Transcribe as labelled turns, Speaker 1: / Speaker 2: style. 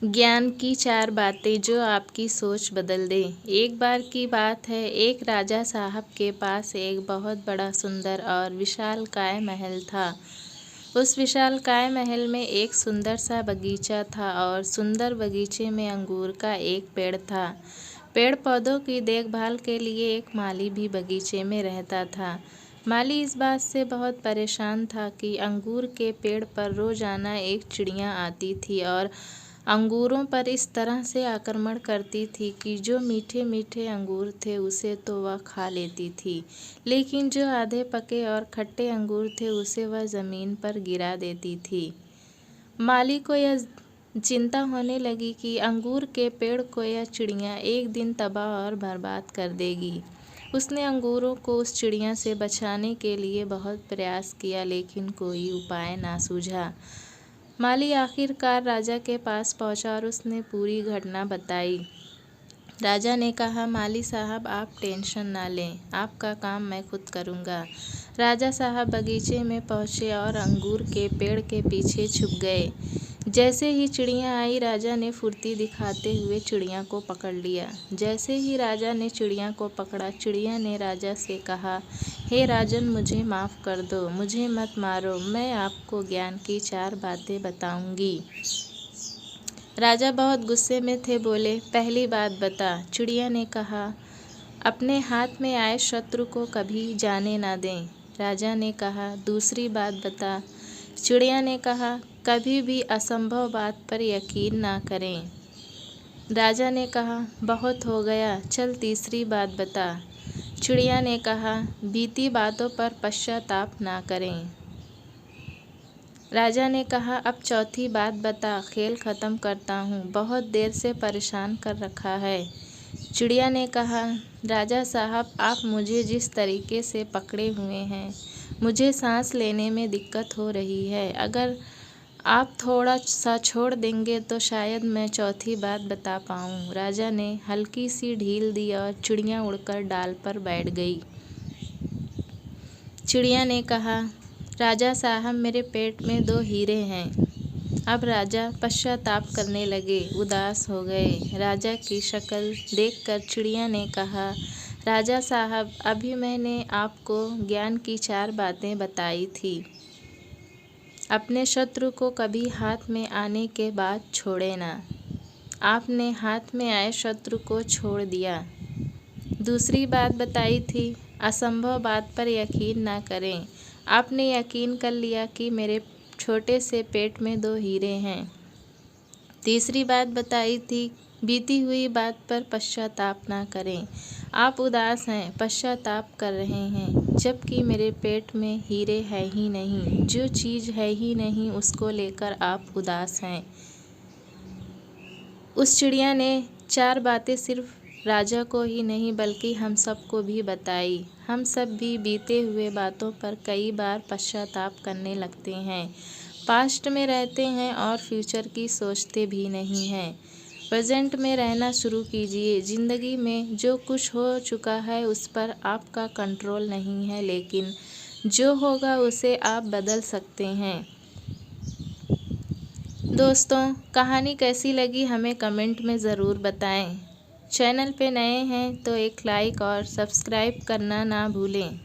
Speaker 1: ज्ञान की 4 बातें जो आपकी सोच बदल दें। एक बार की बात है, एक राजा साहब के पास एक बहुत बड़ा सुंदर और विशालकाय महल था। उस विशालकाय महल में एक सुंदर सा बगीचा था और सुंदर बगीचे में अंगूर का एक पेड़ था। पेड़ पौधों की देखभाल के लिए एक माली भी बगीचे में रहता था। माली इस बात से बहुत परेशान था कि अंगूर के पेड़ पर रोजाना एक चिड़िया आती थी और अंगूरों पर इस तरह से आक्रमण करती थी कि जो मीठे मीठे अंगूर थे उसे तो वह खा लेती थी, लेकिन जो आधे पके और खट्टे अंगूर थे उसे वह ज़मीन पर गिरा देती थी। माली को यह चिंता होने लगी कि अंगूर के पेड़ को यह चिड़िया एक दिन तबाह और बर्बाद कर देगी। उसने अंगूरों को उस चिड़िया से बचाने के लिए बहुत प्रयास किया, लेकिन कोई उपाय ना सूझा। माली आखिरकार राजा के पास पहुंचा और उसने पूरी घटना बताई। राजा ने कहा, माली साहब, आप टेंशन ना लें, आपका काम मैं खुद करूंगा। राजा साहब बगीचे में पहुंचे और अंगूर के पेड़ के पीछे छुप गए। जैसे ही चिड़िया आई, राजा ने फुर्ती दिखाते हुए चिड़िया को पकड़ लिया। जैसे ही राजा ने चिड़िया को पकड़ा, चिड़िया ने राजा से कहा, हे राजन, मुझे माफ़ कर दो, मुझे मत मारो, मैं आपको ज्ञान की 4 बातें बताऊंगी। राजा बहुत गुस्से में थे, बोले, पहली बात बता। चिड़िया ने कहा, अपने हाथ में आए शत्रु को कभी जाने ना दें। राजा ने कहा, दूसरी बात बता। चिड़िया ने कहा, कभी भी असंभव बात पर यकीन ना करें। राजा ने कहा, बहुत हो गया, चल तीसरी बात बता। चिड़िया ने कहा, बीती बातों पर पश्चाताप ना करें। राजा ने कहा, अब चौथी बात बता, खेल ख़त्म करता हूँ, बहुत देर से परेशान कर रखा है। चिड़िया ने कहा, राजा साहब, आप मुझे जिस तरीके से पकड़े हुए हैं, मुझे सांस लेने में दिक्कत हो रही है। अगर आप थोड़ा सा छोड़ देंगे तो शायद मैं चौथी बात बता पाऊँ। राजा ने हल्की सी ढील दी और चिड़िया उड़कर डाल पर बैठ गई। चिड़िया ने कहा, राजा साहब, मेरे पेट में 2 हीरे हैं। अब राजा पश्चाताप करने लगे, उदास हो गए। राजा की शक्ल देखकर चिड़िया ने कहा, राजा साहब, अभी मैंने आपको ज्ञान की 4 बातें बताई थी। अपने शत्रु को कभी हाथ में आने के बाद छोड़े ना। आपने हाथ में आए शत्रु को छोड़ दिया। दूसरी बात बताई थी, असंभव बात पर यकीन ना करें। आपने यकीन कर लिया कि मेरे छोटे से पेट में 2 हीरे हैं। तीसरी बात बताई थी, बीती हुई बात पर पश्चाताप ना करें। आप उदास हैं, पश्चाताप कर रहे हैं, जबकि मेरे पेट में हीरे है ही नहीं। जो चीज़ है ही नहीं उसको लेकर आप उदास हैं। उस चिड़िया ने 4 बातें सिर्फ राजा को ही नहीं बल्कि हम सबको भी बताई। हम सब भी बीते हुए बातों पर कई बार पश्चाताप करने लगते हैं, पास्ट में रहते हैं और फ्यूचर की सोचते भी नहीं हैं। प्रेजेंट में रहना शुरू कीजिए। ज़िंदगी में जो कुछ हो चुका है उस पर आपका कंट्रोल नहीं है, लेकिन जो होगा उसे आप बदल सकते हैं। दोस्तों, कहानी कैसी लगी हमें कमेंट में ज़रूर बताएं। चैनल पे नए हैं तो एक लाइक और सब्सक्राइब करना ना भूलें।